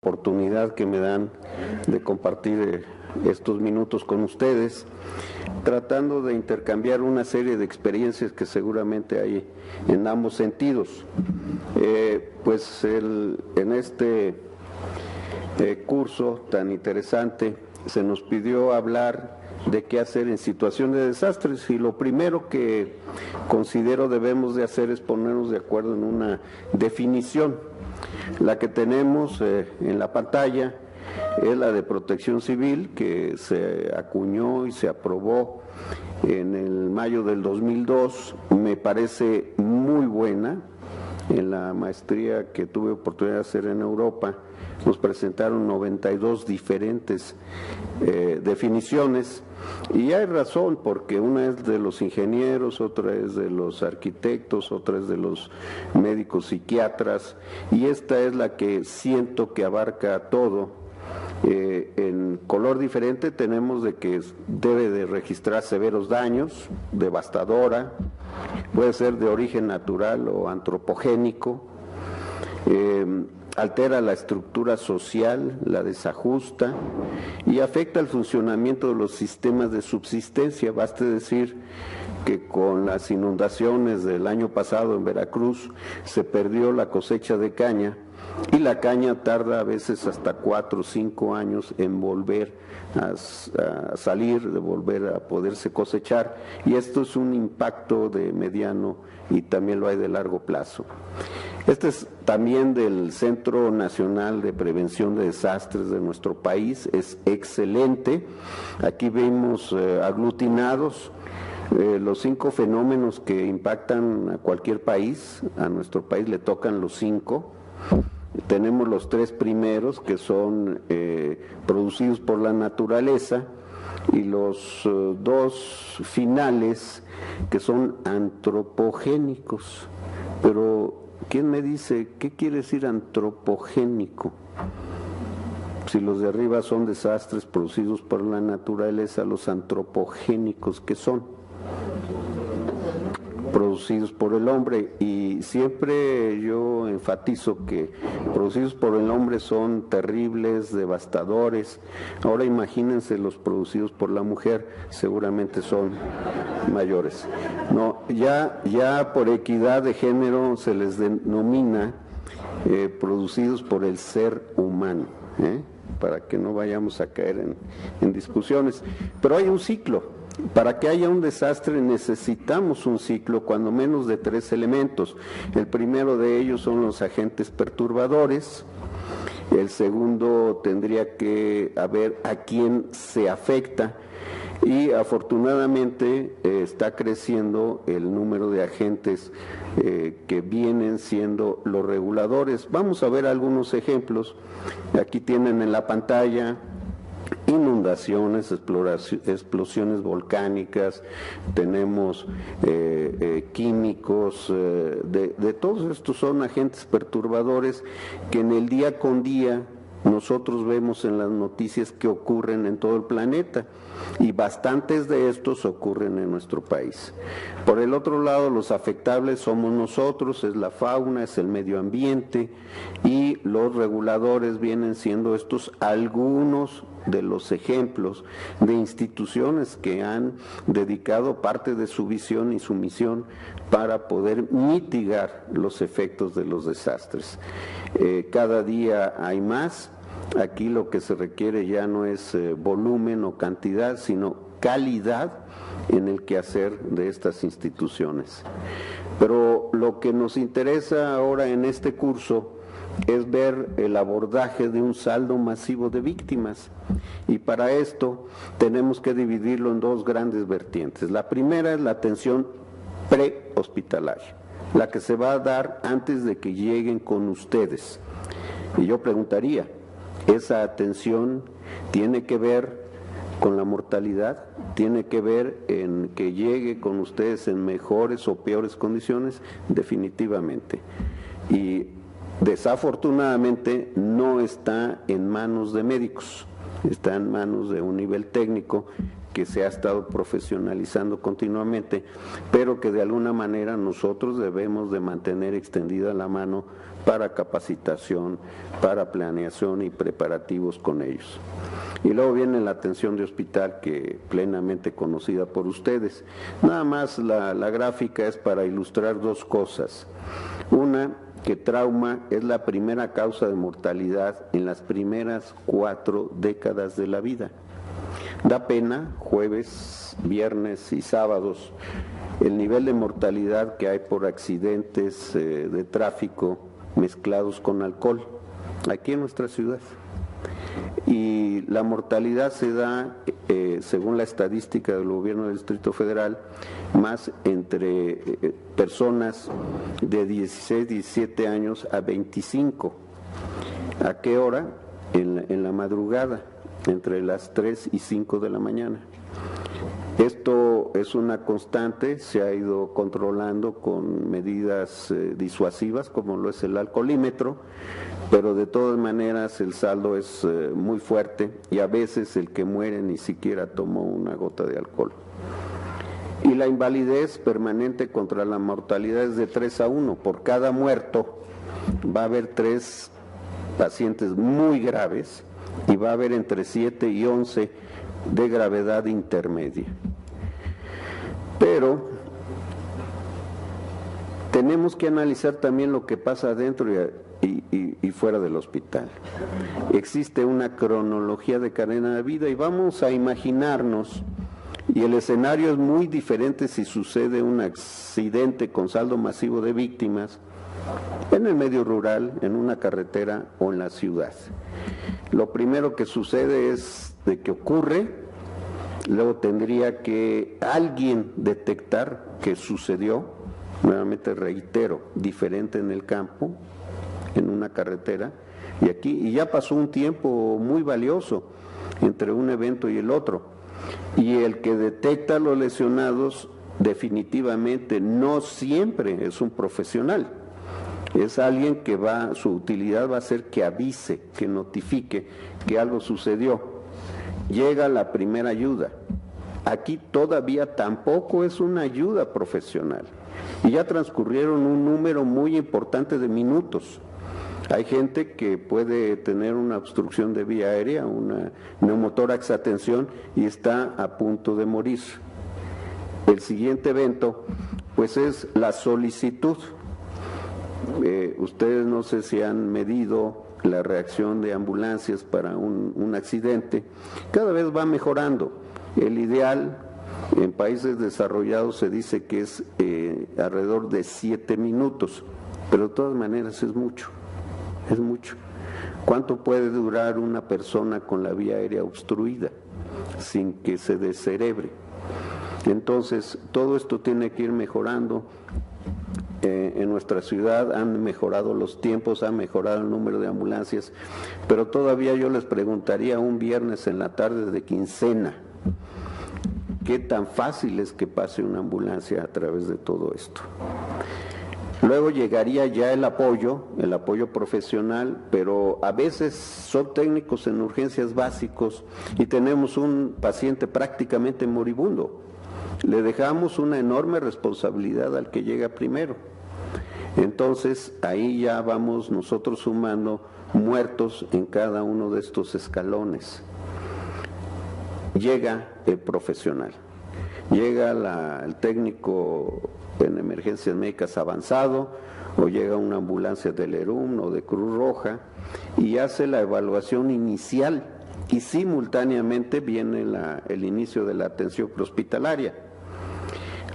Oportunidad que me dan de compartir estos minutos con ustedes, tratando de intercambiar una serie de experiencias que seguramente hay en ambos sentidos. En este curso tan interesante se nos pidió hablar de qué hacer en situación de desastres, y lo primero que considero debemos de hacer es ponernos de acuerdo en una definición. La que tenemos en la pantalla es la de Protección Civil, que se acuñó y se aprobó en el mayo del 2002. Me parece muy buena. En la maestría que tuve oportunidad de hacer en Europa, nos presentaron 92 diferentes definiciones, y hay razón, porque una es de los ingenieros, otra es de los arquitectos, otra es de los médicos psiquiatras, y esta es la que siento que abarca todo. En color diferente tenemos de que debe de registrar severos daños, devastadora, puede ser de origen natural o antropogénico, altera la estructura social, la desajusta y afecta el funcionamiento de los sistemas de subsistencia. Baste decir que con las inundaciones del año pasado en Veracruz se perdió la cosecha de caña, y la caña tarda a veces hasta 4 o 5 años en volver a salir, de volver a poderse cosechar, y esto es un impacto de mediano y también lo hay de largo plazo. Este es también del Centro Nacional de Prevención de Desastres de nuestro país, es excelente. Aquí vemos aglutinados los 5 fenómenos que impactan a cualquier país. A nuestro país le tocan los 5. Tenemos los 3 primeros, que son producidos por la naturaleza, y los 2 finales, que son antropogénicos. Pero ¿quién me dice qué quiere decir antropogénico? Si los de arriba son desastres producidos por la naturaleza, los antropogénicos, ¿qué son? Producidos por el hombre, y siempre yo enfatizo que producidos por el hombre son terribles, devastadores. Ahora imagínense los producidos por la mujer, seguramente son mayores. No, ya por equidad de género se les denomina producidos por el ser humano, para que no vayamos a caer en discusiones. Pero hay un ciclo. Para que haya un desastre necesitamos un ciclo, cuando menos de 3 elementos. El primero de ellos son los agentes perturbadores. El segundo tendría que ver a quién se afecta, y afortunadamente está creciendo el número de agentes que vienen siendo los reguladores. Vamos a ver algunos ejemplos. Aquí tienen en la pantalla inundaciones, explosiones volcánicas, tenemos químicos, de todos estos son agentes perturbadores que en el día con día nosotros vemos en las noticias que ocurren en todo el planeta, y bastantes de estos ocurren en nuestro país. Por el otro lado, los afectables somos nosotros, es la fauna, es el medio ambiente, y los reguladores vienen siendo estos algunos de los ejemplos de instituciones que han dedicado parte de su visión y su misión para poder mitigar los efectos de los desastres. Cada día hay más. Aquí lo que se requiere ya no es volumen o cantidad, sino calidad en el quehacer de estas instituciones. Pero lo que nos interesa ahora en este curso es ver el abordaje de un saldo masivo de víctimas, y para esto tenemos que dividirlo en 2 grandes vertientes. La primera es la atención prehospitalaria, la que se va a dar antes de que lleguen con ustedes. Y yo preguntaría, ¿esa atención tiene que ver con la mortalidad? ¿Tiene que ver en que llegue con ustedes en mejores o peores condiciones? Definitivamente. Y desafortunadamente no está en manos de médicos, está en manos de un nivel técnico que se ha estado profesionalizando continuamente, pero que de alguna manera nosotros debemos de mantener extendida la mano para capacitación, para planeación y preparativos con ellos. Y luego viene la atención de hospital, que plenamente conocida por ustedes. Nada más la gráfica es para ilustrar dos cosas. Una, que trauma es la primera causa de mortalidad en las primeras 4 décadas de la vida. Da pena, jueves, viernes y sábados, el nivel de mortalidad que hay por accidentes de tráfico mezclados con alcohol aquí en nuestra ciudad. Y la mortalidad se da, según la estadística del gobierno del Distrito Federal, más entre personas de 16, 17 años a 25. ¿A qué hora? En la madrugada, entre las 3 y 5 de la mañana. Esto es una constante, se ha ido controlando con medidas disuasivas, como lo es el alcoholímetro, pero de todas maneras el saldo es muy fuerte y a veces el que muere ni siquiera tomó una gota de alcohol. Y la invalidez permanente contra la mortalidad es de 3-1. Por cada muerto va a haber 3 pacientes muy graves y va a haber entre 7 y 11 de gravedad intermedia. Pero tenemos que analizar también lo que pasa dentro y fuera del hospital. Existe una cronología de cadena de vida y vamos a imaginarnos, y el escenario es muy diferente si sucede un accidente con saldo masivo de víctimas en el medio rural, en una carretera o en la ciudad. Lo primero que sucede es de que ocurre, luego tendría que alguien detectar que sucedió, nuevamente reitero, diferente en el campo, en una carretera, y ya pasó un tiempo muy valioso entre un evento y el otro, y el que detecta a los lesionados definitivamente no siempre es un profesional. Es alguien que su utilidad va a ser que avise, que notifique que algo sucedió. Llega la primera ayuda. Aquí todavía tampoco es una ayuda profesional. Y ya transcurrieron un número muy importante de minutos. Hay gente que puede tener una obstrucción de vía aérea, una neumotórax a tensión y está a punto de morir. El siguiente evento, pues, es la solicitud. Ustedes no sé si han medido la reacción de ambulancias para un accidente. Cada vez va mejorando. El ideal en países desarrollados se dice que es alrededor de 7 minutos, pero de todas maneras es mucho. ¿Cuánto puede durar una persona con la vía aérea obstruida sin que se descerebre? Entonces, todo esto tiene que ir mejorando. En nuestra ciudad han mejorado los tiempos, ha mejorado el número de ambulancias, pero todavía yo les preguntaría un viernes en la tarde de quincena, ¿qué tan fácil es que pase una ambulancia a través de todo esto? Luego llegaría ya el apoyo profesional, pero a veces son técnicos en urgencias básicos y tenemos un paciente prácticamente moribundo. Le dejamos una enorme responsabilidad al que llega primero. Entonces, ahí ya vamos nosotros sumando muertos en cada uno de estos escalones. Llega el profesional, llega el técnico en emergencias médicas avanzado, o llega una ambulancia del ERUM o de Cruz Roja y hace la evaluación inicial y simultáneamente viene el inicio de la atención prehospitalaria.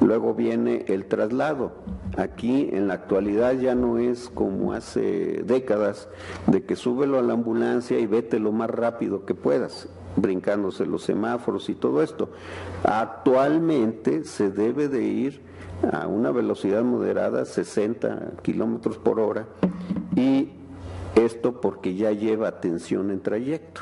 Luego viene el traslado. Aquí en la actualidad ya no es como hace décadas de que súbelo a la ambulancia y vete lo más rápido que puedas, brincándose los semáforos y todo esto. Actualmente se debe de ir a una velocidad moderada, 60 kilómetros por hora, y esto porque ya lleva atención en trayecto.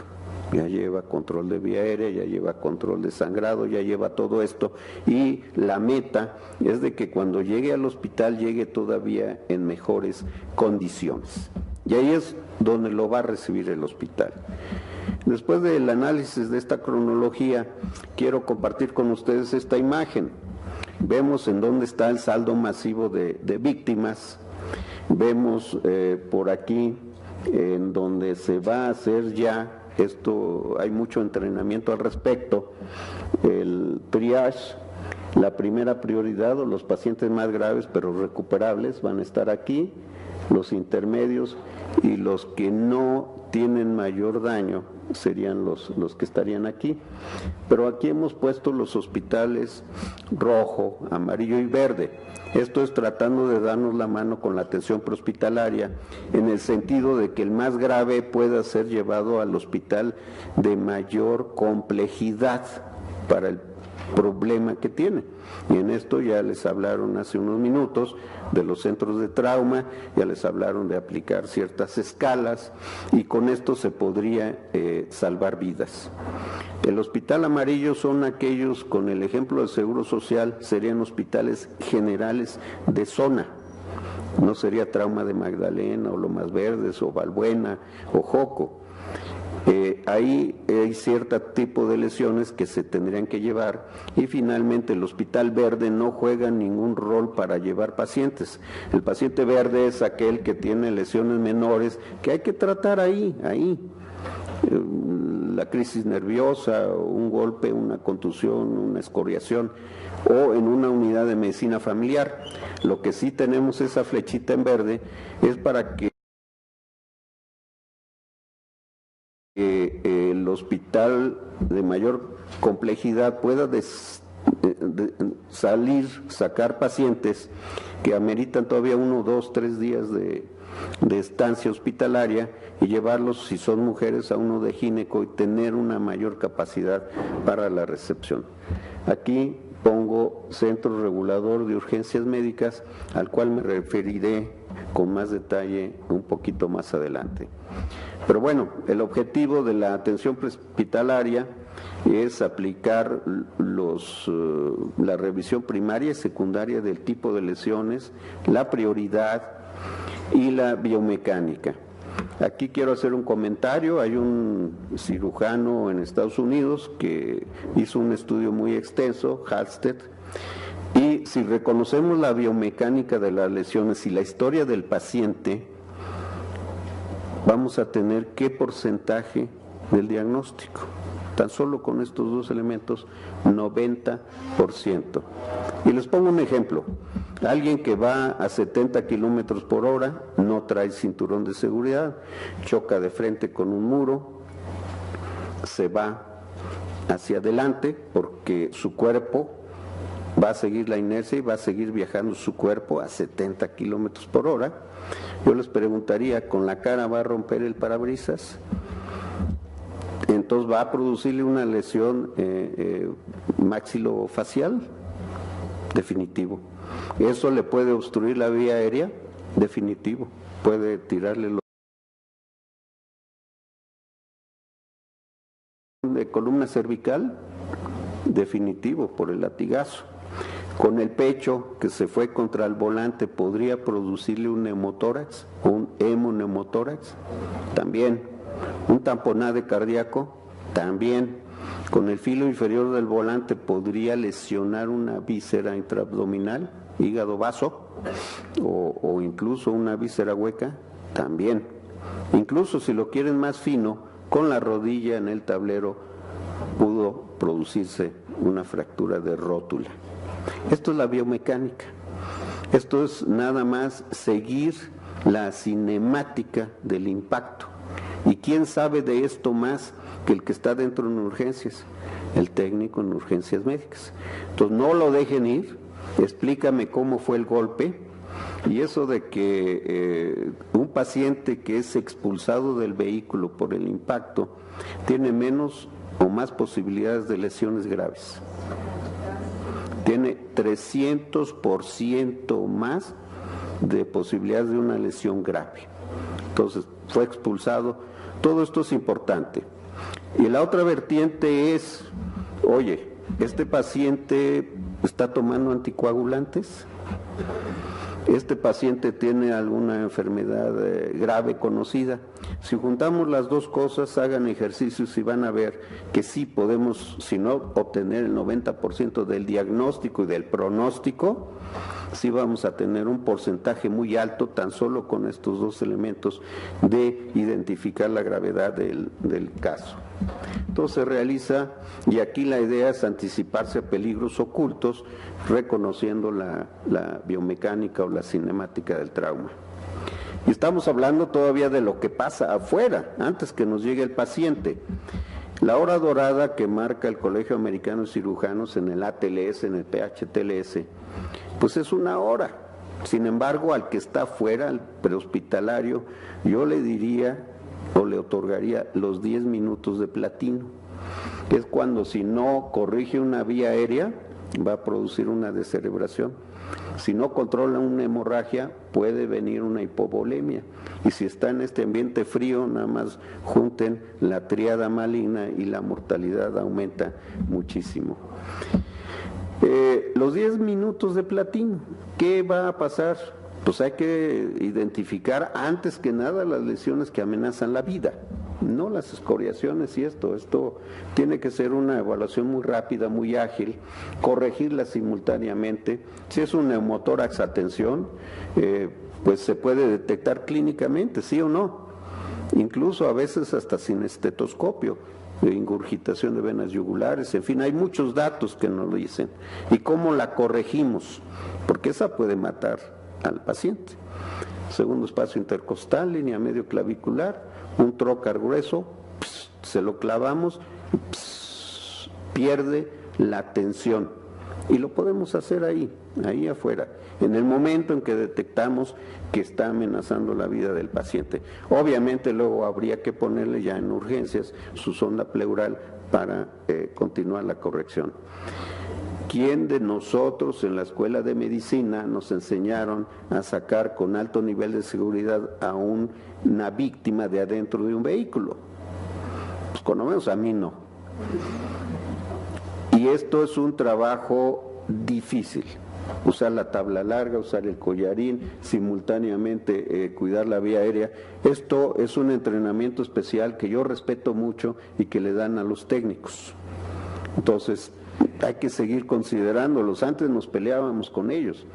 Ya lleva control de vía aérea, ya lleva control de sangrado, ya lleva todo esto, y la meta es de que cuando llegue al hospital llegue todavía en mejores condiciones. Y ahí es donde lo va a recibir el hospital. Después del análisis de esta cronología, quiero compartir con ustedes esta imagen. Vemos en dónde está el saldo masivo de víctimas. Vemos por aquí en donde se va a hacer ya, esto hay mucho entrenamiento al respecto, el triage. La primera prioridad, o los pacientes más graves pero recuperables, van a estar aquí, los intermedios y los que no tienen mayor daño serían los que estarían aquí. Pero aquí hemos puesto los hospitales rojo, amarillo y verde. Esto es tratando de darnos la mano con la atención prehospitalaria, en el sentido de que el más grave pueda ser llevado al hospital de mayor complejidad para el problema que tiene. Y en esto ya les hablaron hace unos minutos de los centros de trauma, ya les hablaron de aplicar ciertas escalas, y con esto se podría salvar vidas. El hospital amarillo son aquellos, con el ejemplo del Seguro Social, serían hospitales generales de zona. No sería Trauma de Magdalena o Lomas Verdes o Balbuena o Joco. Ahí hay cierto tipo de lesiones que se tendrían que llevar, y finalmente el hospital verde no juega ningún rol para llevar pacientes. El paciente verde es aquel que tiene lesiones menores que hay que tratar ahí. La crisis nerviosa, un golpe, una contusión, una escoriación, o en una unidad de medicina familiar. Lo que sí tenemos esa flechita en verde es para que el hospital de mayor complejidad pueda sacar pacientes que ameritan todavía 1, 2, 3 días de estancia hospitalaria, y llevarlos, si son mujeres, a uno de gineco y tener una mayor capacidad para la recepción. Aquí pongo Centro Regulador de Urgencias Médicas, al cual me referiré con más detalle un poquito más adelante. Pero bueno, el objetivo de la atención prehospitalaria es aplicar la revisión primaria y secundaria del tipo de lesiones, la prioridad y la biomecánica. Aquí quiero hacer un comentario. Hay un cirujano en Estados Unidos que hizo un estudio muy extenso, Halstead, y si reconocemos la biomecánica de las lesiones y la historia del paciente, vamos a tener qué porcentaje del diagnóstico. Tan solo con estos dos elementos, 90%. Y les pongo un ejemplo. Alguien que va a 70 kilómetros por hora, no trae cinturón de seguridad, choca de frente con un muro, se va hacia adelante porque su cuerpo va a seguir la inercia y va a seguir viajando su cuerpo a 70 kilómetros por hora. Yo les preguntaría, ¿con la cara va a romper el parabrisas? Entonces va a producirle una lesión maxilofacial, definitivo. ¿Eso le puede obstruir la vía aérea? Definitivo. Puede tirarle de columna cervical, definitivo, por el latigazo. Con el pecho que se fue contra el volante, ¿podría producirle un neumotórax o un hemoneumotórax? También. Un tamponade cardíaco, también. Con el filo inferior del volante podría lesionar una víscera intraabdominal, hígado vaso, o incluso una víscera hueca, también. Incluso si lo quieren más fino, con la rodilla en el tablero pudo producirse una fractura de rótula. Esto es la biomecánica. Esto es nada más seguir la cinemática del impacto. ¿Y quién sabe de esto más que el que está dentro en urgencias? El técnico en urgencias médicas. Entonces no lo dejen ir, explícame cómo fue el golpe, y eso de que un paciente que es expulsado del vehículo por el impacto tiene menos o más posibilidades de lesiones graves. Tiene 300% más de posibilidades de una lesión grave. Entonces, fue expulsado. Todo esto es importante. Y la otra vertiente es, oye, ¿este paciente está tomando anticoagulantes? ¿Este paciente tiene alguna enfermedad grave conocida? Si juntamos las dos cosas, hagan ejercicios y van a ver que sí podemos, si no obtener el 90% del diagnóstico y del pronóstico, sí vamos a tener un porcentaje muy alto, tan solo con estos dos elementos, de identificar la gravedad del caso. Entonces se realiza, y aquí la idea es anticiparse a peligros ocultos, reconociendo la biomecánica o la cinemática del trauma. Y estamos hablando todavía de lo que pasa afuera, antes que nos llegue el paciente. La hora dorada que marca el Colegio Americano de Cirujanos en el ATLS, en el PHTLS, pues es una hora. Sin embargo, al que está afuera, al prehospitalario, yo le diría o le otorgaría los 10 minutos de platino, que es cuando, si no corrige una vía aérea, va a producir una descerebración. Si no controla una hemorragia, puede venir una hipovolemia. Y si está en este ambiente frío, nada más junten la tríada maligna y la mortalidad aumenta muchísimo. Los 10 minutos de platino, ¿qué va a pasar? Pues hay que identificar antes que nada las lesiones que amenazan la vida, no las escoriaciones y esto tiene que ser una evaluación muy rápida, muy ágil, corregirla simultáneamente. Si es un neumotórax a tensión, pues se puede detectar clínicamente, sí o no, incluso a veces hasta sin estetoscopio, ingurgitación de venas yugulares, en fin, hay muchos datos que nos lo dicen. ¿Y cómo la corregimos? Porque esa puede matar al paciente. Segundo espacio intercostal, línea medio clavicular, un trocar grueso, se lo clavamos, pierde la tensión. Y lo podemos hacer ahí afuera, en el momento en que detectamos que está amenazando la vida del paciente. Obviamente luego habría que ponerle ya en urgencias su sonda pleural para continuar la corrección. ¿Quién de nosotros en la escuela de medicina nos enseñaron a sacar con alto nivel de seguridad a una víctima de adentro de un vehículo? Pues cuando menos a mí no. Y esto es un trabajo difícil. Usar la tabla larga, usar el collarín, simultáneamente cuidar la vía aérea. Esto es un entrenamiento especial que yo respeto mucho y que le dan a los técnicos. Entonces, hay que seguir considerándolos. Antes nos peleábamos con ellos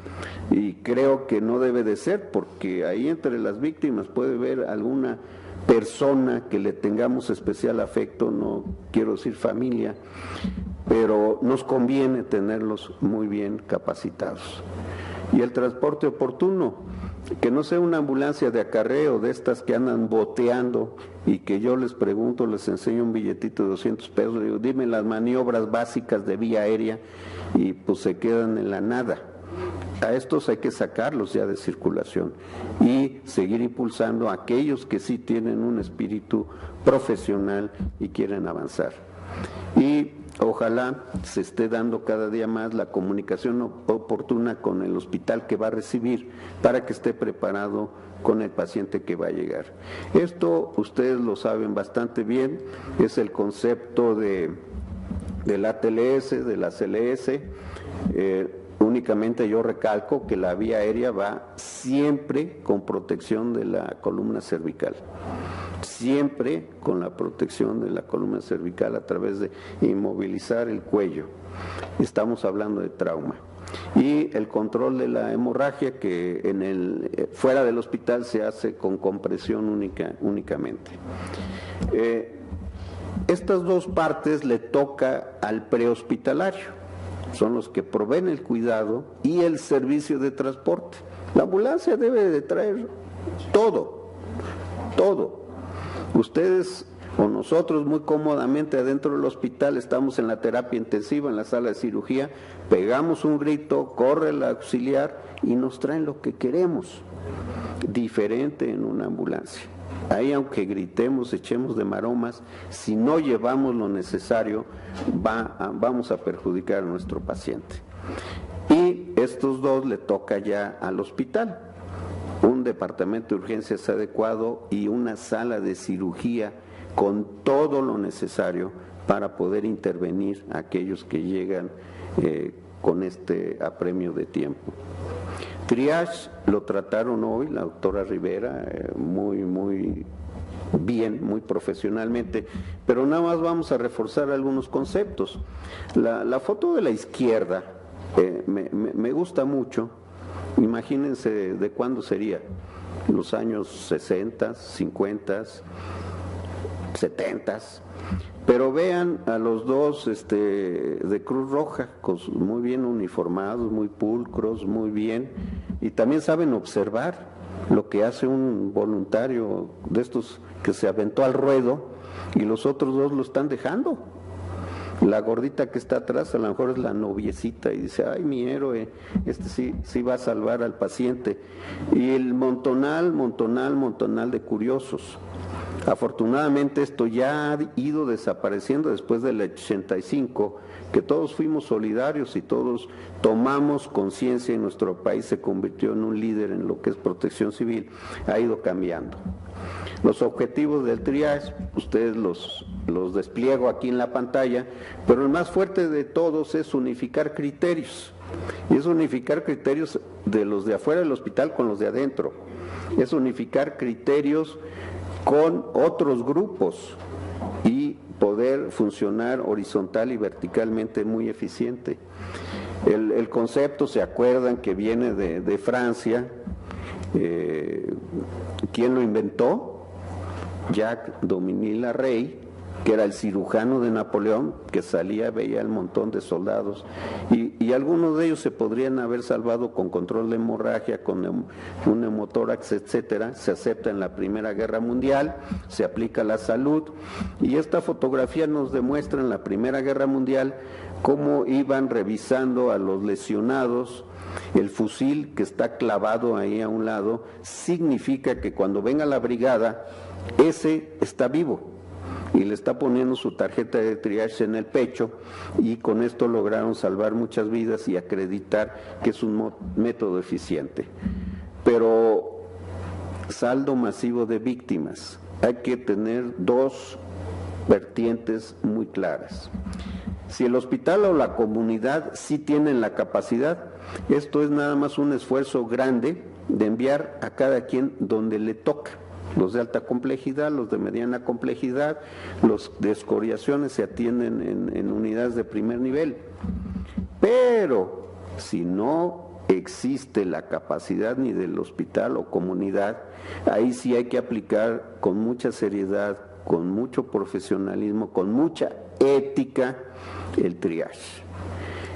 y creo que no debe de ser, porque ahí entre las víctimas puede haber alguna persona que le tengamos especial afecto, no quiero decir familia, pero nos conviene tenerlos muy bien capacitados. Y el transporte oportuno, que no sea una ambulancia de acarreo, de estas que andan boteando y que yo les pregunto, les enseño un billetito de 200 pesos, les digo, dime las maniobras básicas de vía aérea, y pues se quedan en la nada. A estos hay que sacarlos ya de circulación y seguir impulsando a aquellos que sí tienen un espíritu profesional y quieren avanzar. Y ojalá se esté dando cada día más la comunicación oportuna con el hospital que va a recibir para que esté preparado con el paciente que va a llegar. Esto ustedes lo saben bastante bien, es el concepto del ATLS, de la CLS. Únicamente yo recalco que la vía aérea va siempre con protección de la columna cervical. Siempre con la protección de la columna cervical a través de inmovilizar el cuello. Estamos hablando de trauma. Y el control de la hemorragia, que fuera del hospital se hace con compresión únicamente. Estas dos partes le toca al prehospitalario. Son los que proveen el cuidado y el servicio de transporte. La ambulancia debe de traer todo. Ustedes o nosotros muy cómodamente adentro del hospital estamos en la terapia intensiva, en la sala de cirugía, pegamos un grito, corre el auxiliar y nos traen lo que queremos. Diferente en una ambulancia. Ahí, aunque gritemos, echemos de maromas, si no llevamos lo necesario, vamos a perjudicar a nuestro paciente. Y estos dos le toca ya al hospital. Un departamento de urgencias adecuado y una sala de cirugía con todo lo necesario para poder intervenir a aquellos que llegan con este apremio de tiempo. Triage lo trataron hoy la doctora Rivera, muy bien, muy profesionalmente, pero nada más vamos a reforzar algunos conceptos. La foto de la izquierda me gusta mucho. Imagínense de cuándo sería, los años 60, 50, 70, pero vean a los dos de Cruz Roja, muy bien uniformados, muy pulcros, muy bien, y también saben observar lo que hace un voluntario de estos que se aventó al ruedo, y los otros dos lo están dejando. La gordita que está atrás a lo mejor es la noviecita y dice, ay, mi héroe, sí va a salvar al paciente. Y el montonal de curiosos. Afortunadamente esto ya ha ido desapareciendo después del 85, que todos fuimos solidarios y todos tomamos conciencia y nuestro país se convirtió en un líder en lo que es protección civil. Ha ido cambiando. Los objetivos del triage, ustedes los despliego aquí en la pantalla, pero el más fuerte de todos es unificar criterios. Y es unificar criterios de los de afuera del hospital con los de adentro. Es unificar criterios con otros grupos y poder funcionar horizontal y verticalmente muy eficiente. El concepto, ¿se acuerdan que viene de Francia? ¿Quién lo inventó? Jacques Dominy-la-Rey, que era el cirujano de Napoleón, que salía, veía el montón de soldados, y algunos de ellos se podrían haber salvado con control de hemorragia, con un neumotórax, etcétera. Se acepta en la Primera Guerra Mundial, se aplica a la salud, y esta fotografía nos demuestra en la Primera Guerra Mundial cómo iban revisando a los lesionados. El fusil que está clavado ahí a un lado significa que cuando venga la brigada, ese está vivo y le está poniendo su tarjeta de triage en el pecho, y con esto lograron salvar muchas vidas y acreditar que es un método eficiente. Pero saldo masivo de víctimas, hay que tener dos vertientes muy claras. Si el hospital o la comunidad sí tienen la capacidad, esto es nada más un esfuerzo grande de enviar a cada quien donde le toca. Los de alta complejidad, los de mediana complejidad, los de escoriaciones se atienden en unidades de primer nivel. Pero si no existe la capacidad ni del hospital o comunidad, ahí sí hay que aplicar con mucha seriedad, con mucho profesionalismo, con mucha ética el triage.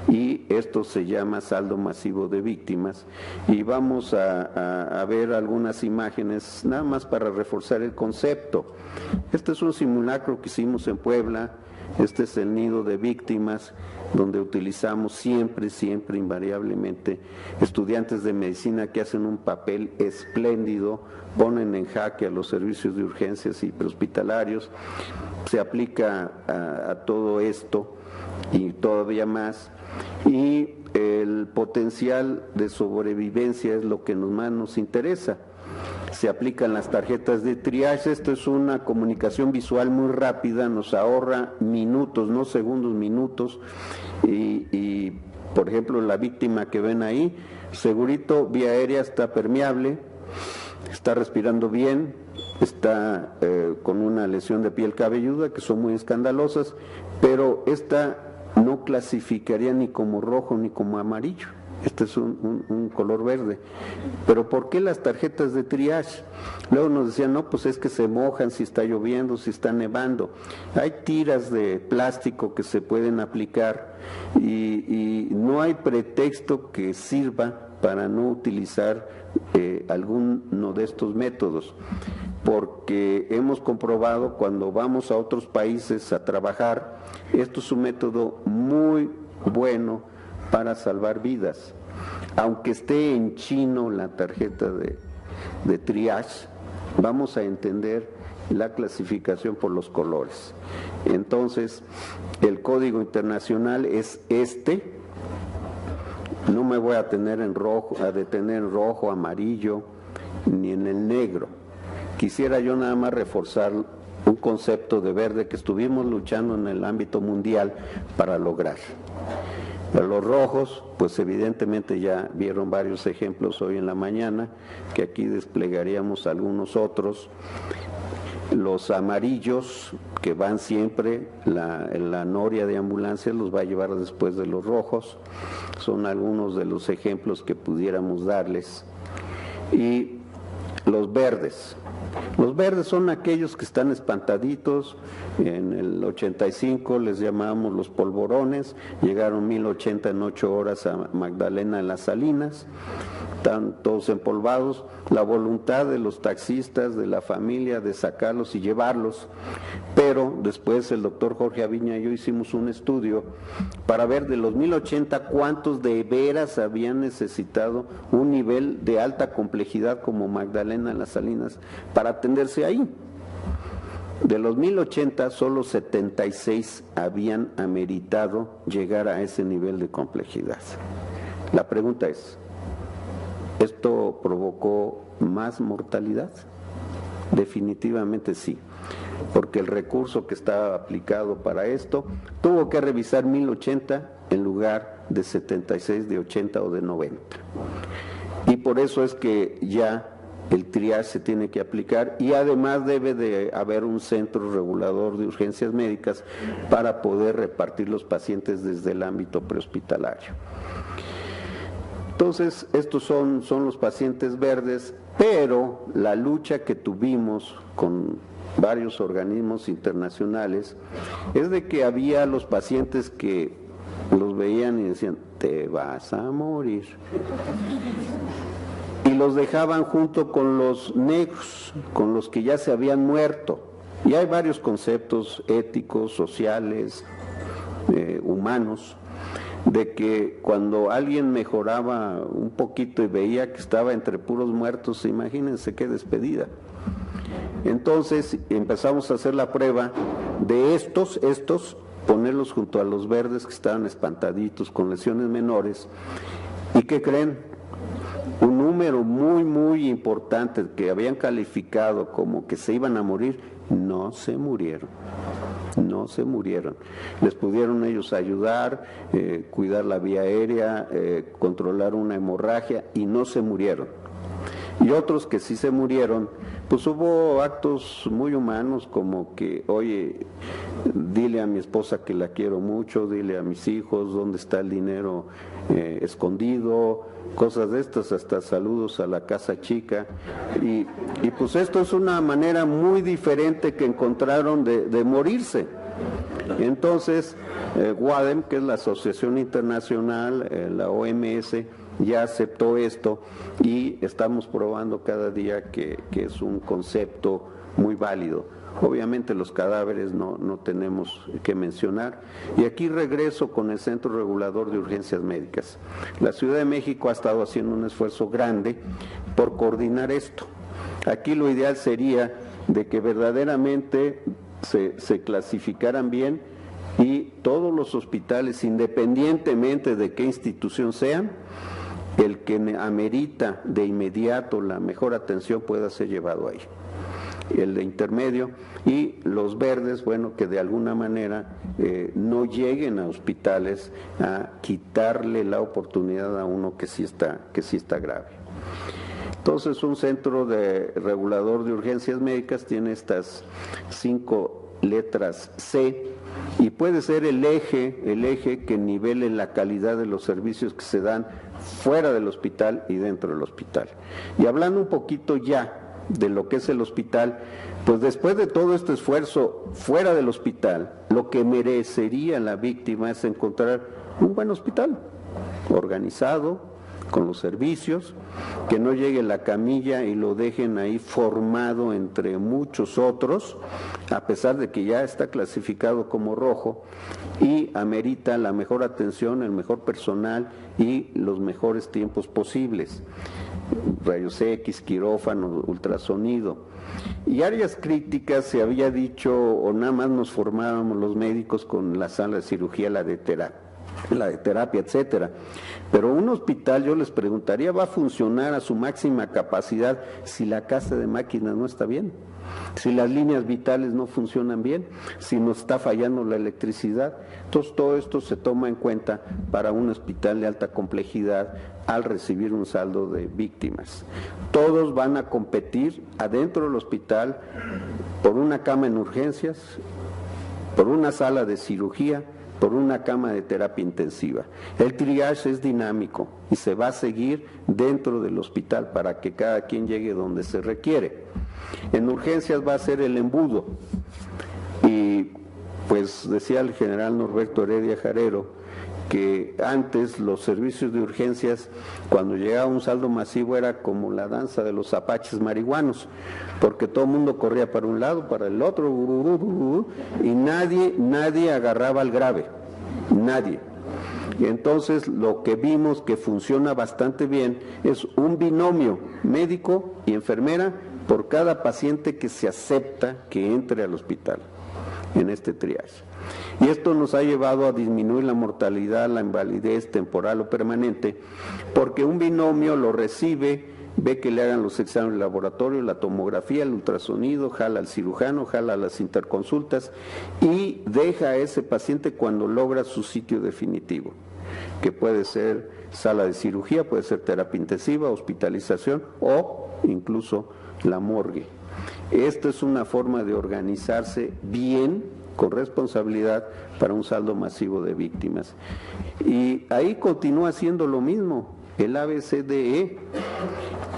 Y esto se llama saldo masivo de víctimas, y vamos a ver algunas imágenes nada más para reforzar el concepto. Este es un simulacro que hicimos en Puebla. Este es el nido de víctimas, donde utilizamos siempre, invariablemente, estudiantes de medicina que hacen un papel espléndido, ponen en jaque a los servicios de urgencias y prehospitalarios. Se aplica a todo esto y todavía más, y el potencial de sobrevivencia es lo que más nos interesa. Se aplican las tarjetas de triage. Esto es una comunicación visual muy rápida, nos ahorra minutos, no segundos, minutos, y por ejemplo la víctima que ven ahí, segurito, vía aérea está permeable, está respirando bien, está con una lesión de piel cabelluda que son muy escandalosas, pero esta no clasificaría ni como rojo ni como amarillo. Este es un color verde. Pero ¿por qué las tarjetas de triage? Luego nos decían, no, pues es que se mojan si está lloviendo, si está nevando. Hay tiras de plástico que se pueden aplicar, y no hay pretexto que sirva para no utilizar alguno de estos métodos, porque hemos comprobado cuando vamos a otros países a trabajar, esto es un método muy bueno para salvar vidas. Aunque esté en chino la tarjeta de triage, vamos a entender la clasificación por los colores. Entonces, el código internacional es este. No me voy a detener en rojo, amarillo, ni en el negro. Quisiera yo nada más reforzar un concepto de verde que estuvimos luchando en el ámbito mundial para lograr. Los rojos, pues evidentemente ya vieron varios ejemplos hoy en la mañana, que aquí desplegaríamos algunos otros. Los amarillos, que van siempre, la noria de ambulancias los va a llevar después de los rojos. Son algunos de los ejemplos que pudiéramos darles. Y los verdes. Los verdes son aquellos que están espantaditos. En el 85 les llamamos los polvorones. Llegaron 1080 en 8 horas a Magdalena en las Salinas. Están todos empolvados. La voluntad de los taxistas, de la familia, de sacarlos y llevarlos. Pero después el doctor Jorge Aviña y yo hicimos un estudio para ver de los 1080 cuántos de veras habían necesitado un nivel de alta complejidad como Magdalena en las Salinas para atenderse ahí. De los 1080, solo 76 habían ameritado llegar a ese nivel de complejidad. La pregunta es, ¿esto provocó más mortalidad? Definitivamente sí, porque el recurso que estaba aplicado para esto tuvo que revisar 1080 en lugar de 76, de 80 o de 90. Y por eso es que ya el triage se tiene que aplicar y además debe de haber un centro regulador de urgencias médicas para poder repartir los pacientes desde el ámbito prehospitalario. Entonces, estos son los pacientes verdes, pero la lucha que tuvimos con varios organismos internacionales es de que había los pacientes que los veían y decían, te vas a morir. Y los dejaban junto con los negros, con los que ya se habían muerto. Y hay varios conceptos éticos, sociales, humanos, de que cuando alguien mejoraba un poquito y veía que estaba entre puros muertos, imagínense qué despedida. Entonces empezamos a hacer la prueba de estos, ponerlos junto a los verdes que estaban espantaditos con lesiones menores. ¿Y qué creen? Un número muy importante que habían calificado como que se iban a morir, no se murieron. No se murieron. Les pudieron ellos ayudar, cuidar la vía aérea, controlar una hemorragia y no se murieron. Y otros que sí se murieron, pues hubo actos muy humanos como que, oye, dile a mi esposa que la quiero mucho, dile a mis hijos dónde está el dinero escondido, cosas de estas, hasta saludos a la casa chica. Y pues esto es una manera muy diferente que encontraron de morirse. Entonces, WADEM, que es la Asociación Internacional, la OMS, ya aceptó esto y estamos probando cada día que es un concepto muy válido. Obviamente los cadáveres no tenemos que mencionar. Y aquí regreso con el Centro Regulador de Urgencias Médicas. La Ciudad de México ha estado haciendo un esfuerzo grande por coordinar esto. Aquí lo ideal sería de que verdaderamente se clasificaran bien y todos los hospitales, independientemente de qué institución sean, el que amerita de inmediato la mejor atención pueda ser llevado ahí. El de intermedio y los verdes, bueno, que de alguna manera no lleguen a hospitales a quitarle la oportunidad a uno que sí está grave. Entonces, un centro regulador de urgencias médicas tiene estas 5 letras C y puede ser el eje que nivele la calidad de los servicios que se dan fuera del hospital y dentro del hospital. Y hablando un poquito ya de lo que es el hospital, pues después de todo este esfuerzo fuera del hospital, lo que merecería la víctima es encontrar un buen hospital, organizado, con los servicios, que no llegue la camilla y lo dejen ahí formado entre muchos otros, a pesar de que ya está clasificado como rojo, y amerita la mejor atención, el mejor personal y los mejores tiempos posibles. Rayos X, quirófano, ultrasonido. Y áreas críticas se había dicho, o nada más nos formábamos los médicos con la sala de cirugía, la de terapia, etcétera. Pero un hospital, yo les preguntaría, ¿va a funcionar a su máxima capacidad si la casa de máquinas no está bien? Si las líneas vitales no funcionan bien, si nos está fallando la electricidad. Entonces todo esto se toma en cuenta para un hospital de alta complejidad al recibir un saldo de víctimas. Todos van a competir adentro del hospital por una cama en urgencias, por una sala de cirugía, por una cama de terapia intensiva. El triage es dinámico y se va a seguir dentro del hospital para que cada quien llegue donde se requiere. En urgencias va a ser el embudo. Y pues decía el general Norberto Heredia Jarero que antes los servicios de urgencias, cuando llegaba un saldo masivo, era como la danza de los apaches marihuanos, porque todo el mundo corría para un lado, para el otro, y nadie agarraba al grave, nadie. Y entonces lo que vimos que funciona bastante bien es un binomio médico y enfermera por cada paciente que se acepta que entre al hospital en este triage. Y esto nos ha llevado a disminuir la mortalidad, la invalidez temporal o permanente, porque un binomio lo recibe, ve que le hagan los exámenes de laboratorio, la tomografía, el ultrasonido, jala al cirujano, jala las interconsultas y deja a ese paciente cuando logra su sitio definitivo, que puede ser sala de cirugía, puede ser terapia intensiva, hospitalización o incluso la morgue. Esta es una forma de organizarse bien, con responsabilidad, para un saldo masivo de víctimas. Y ahí continúa siendo lo mismo, el ABCDE.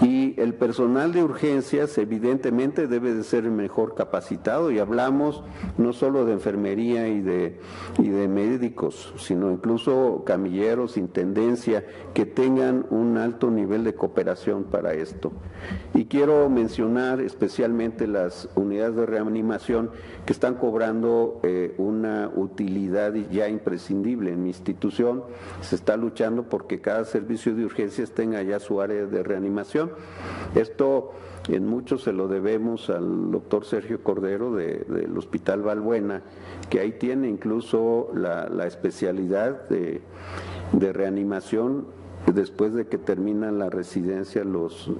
Y el personal de urgencias evidentemente debe de ser mejor capacitado, y hablamos no solo de enfermería y de médicos, sino incluso camilleros, intendencia, que tengan un alto nivel de cooperación para esto. Y quiero mencionar especialmente las unidades de reanimación, que están cobrando una utilidad ya imprescindible. En mi institución se está luchando porque cada servicio de urgencias tenga ya su área de reanimación. Esto en mucho se lo debemos al doctor Sergio Cordero del Hospital Balbuena, que ahí tiene incluso la especialidad de reanimación después de que terminan la residencia los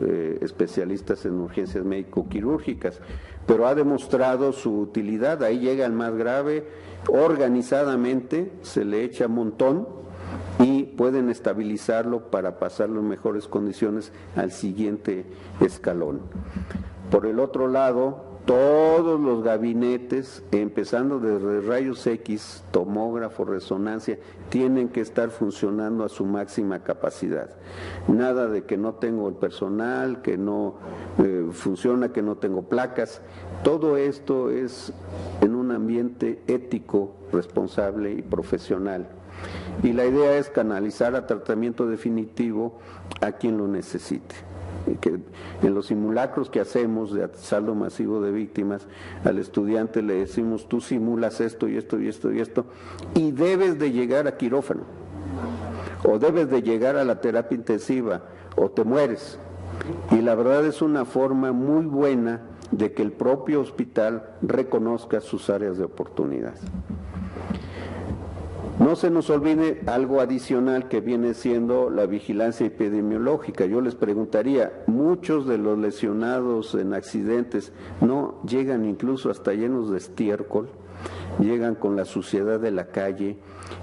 especialistas en urgencias médico-quirúrgicas, pero ha demostrado su utilidad. Ahí llega el más grave, organizadamente se le echa montón y pueden estabilizarlo para pasarlo en mejores condiciones al siguiente escalón. Por el otro lado, todos los gabinetes, empezando desde rayos X, tomógrafo, resonancia, tienen que estar funcionando a su máxima capacidad. Nada de que no tengo el personal, que no funciona, que no tengo placas. Todo esto es en un ambiente ético, responsable y profesional. Y la idea es canalizar a tratamiento definitivo a quien lo necesite. Que en los simulacros que hacemos de saldo masivo de víctimas, al estudiante le decimos: tú simulas esto y esto y esto y esto, y debes de llegar a quirófano, o debes de llegar a la terapia intensiva, o te mueres. Y la verdad es una forma muy buena de que el propio hospital reconozca sus áreas de oportunidad. No se nos olvide algo adicional que viene siendo la vigilancia epidemiológica. Yo les preguntaría, muchos de los lesionados en accidentes no llegan incluso hasta llenos de estiércol, llegan con la suciedad de la calle,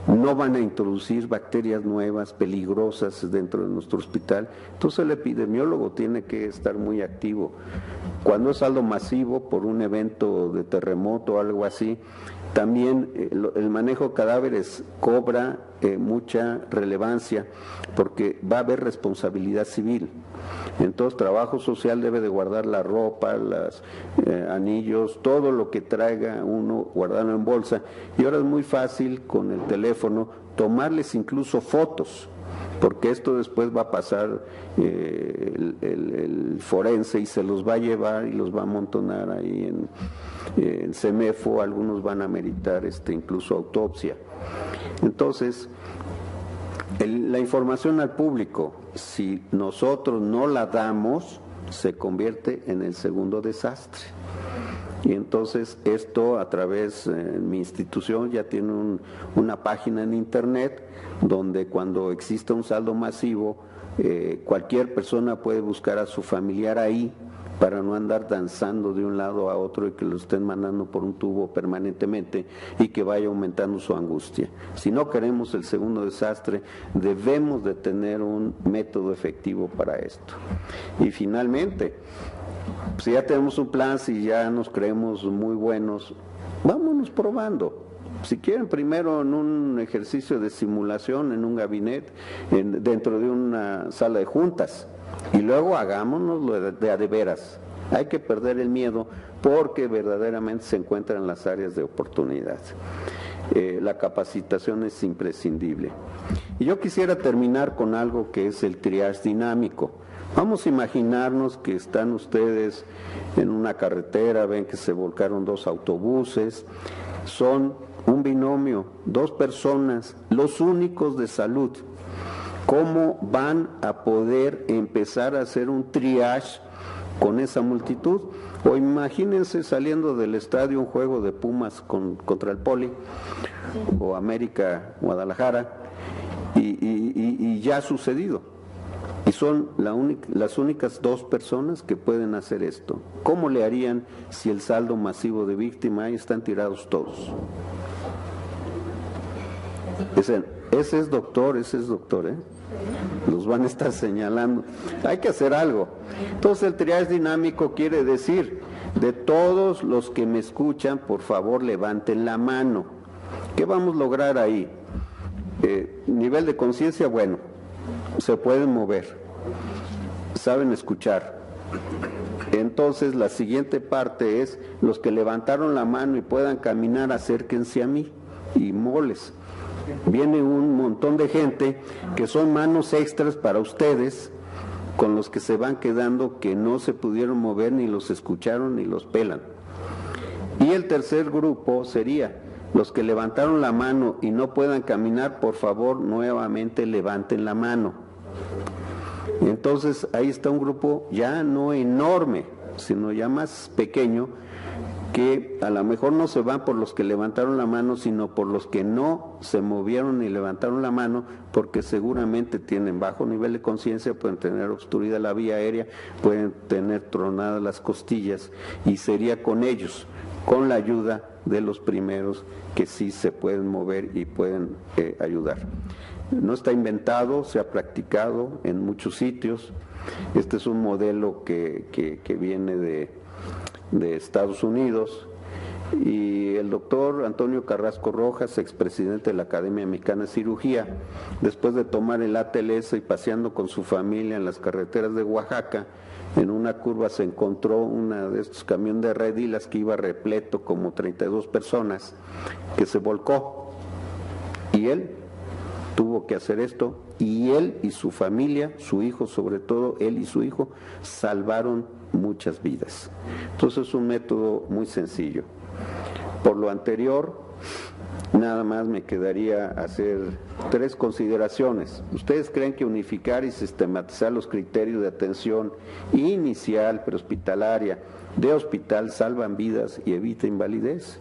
no van a introducir bacterias nuevas, peligrosas dentro de nuestro hospital. Entonces el epidemiólogo tiene que estar muy activo. Cuando es saldo masivo por un evento de terremoto o algo así, también el manejo de cadáveres cobra mucha relevancia, porque va a haber responsabilidad civil. Entonces, trabajo social debe de guardar la ropa, los anillos, todo lo que traiga uno, guardarlo en bolsa. Y ahora es muy fácil con el teléfono tomarles incluso fotos, porque esto después va a pasar el forense y se los va a llevar y los va a amontonar ahí en el CEMEFO. Algunos van a meritar incluso autopsia. Entonces, la información al público, si nosotros no la damos, se convierte en el segundo desastre. Y entonces esto, a través de mi institución, ya tiene una página en internet donde cuando exista un saldo masivo, cualquier persona puede buscar a su familiar ahí, para no andar danzando de un lado a otro y que lo estén mandando por un tubo permanentemente y que vaya aumentando su angustia. Si no queremos el segundo desastre, debemos de tener un método efectivo para esto. Y finalmente, Si ya tenemos un plan, si ya nos creemos muy buenos, vámonos probando. Si quieren, primero en un ejercicio de simulación, en un gabinete, dentro de una sala de juntas, y luego hagámonoslo de a de veras. Hay que perder el miedo porque verdaderamente se encuentran las áreas de oportunidad. La capacitación es imprescindible. Y yo quisiera terminar con algo que es el triage dinámico. Vamos a imaginarnos que están ustedes en una carretera, ven que se volcaron 2 autobuses, son un binomio, 2 personas, los únicos de salud. ¿Cómo van a poder empezar a hacer un triage con esa multitud? O imagínense saliendo del estadio un juego de Pumas contra el Poli, o América Guadalajara, y ya ha sucedido. Y son las únicas 2 personas que pueden hacer esto. ¿Cómo le harían si el saldo masivo de víctimas, ahí están tirados todos? Ese es doctor, los van a estar señalando. Hay que hacer algo. Entonces el triage dinámico quiere decir, de todos los que me escuchan, por favor levanten la mano. ¿Qué vamos a lograr ahí? Nivel de conciencia, bueno, se pueden mover, saben escuchar. Entonces la siguiente parte es, los que levantaron la mano y puedan caminar, acérquense a mí y moles. Viene un montón de gente que son manos extras para ustedes, con los que se van quedando, que no se pudieron mover, ni los escucharon, ni los pelan. Y el tercer grupo sería, los que levantaron la mano y no puedan caminar, por favor, nuevamente levanten la mano. Entonces, ahí está un grupo ya no enorme, sino ya más pequeño, que a lo mejor no se van por los que levantaron la mano, sino por los que no se movieron ni levantaron la mano, porque seguramente tienen bajo nivel de conciencia, pueden tener obstruida la vía aérea, pueden tener tronadas las costillas, y sería con ellos, con la ayuda de los primeros que sí se pueden mover y pueden ayudar. No está inventado, se ha practicado en muchos sitios. Este es un modelo que viene de Estados Unidos, y el doctor Antonio Carrasco Rojas, expresidente de la Academia Mexicana de Cirugía, después de tomar el ATLS y paseando con su familia en las carreteras de Oaxaca, en una curva se encontró una de estos camiones de redilas que iba repleto, como 32 personas, que se volcó, y él tuvo que hacer esto, y él y su familia, su hijo sobre todo, él y su hijo, salvaron muchas vidas. Entonces es un método muy sencillo. Por lo anterior, nada más me quedaría hacer 3 consideraciones. ¿Ustedes creen que unificar y sistematizar los criterios de atención inicial, prehospitalaria, de hospital, salvan vidas y evita invalidez?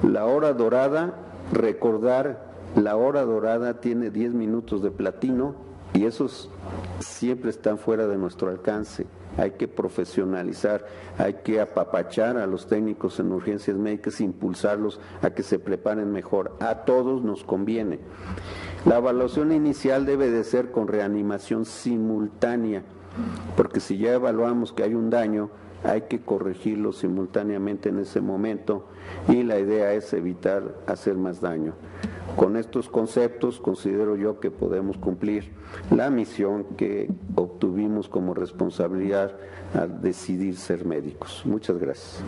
La hora dorada, recordar, la hora dorada tiene 10 minutos de platino, y esos siempre están fuera de nuestro alcance. Hay que profesionalizar, hay que apapachar a los técnicos en urgencias médicas, impulsarlos a que se preparen mejor. A todos nos conviene. La evaluación inicial debe de ser con reanimación simultánea, porque si ya evaluamos que hay un daño, hay que corregirlo simultáneamente en ese momento, y la idea es evitar hacer más daño. Con estos conceptos considero yo que podemos cumplir la misión que obtuvimos como responsabilidad al decidir ser médicos. Muchas gracias.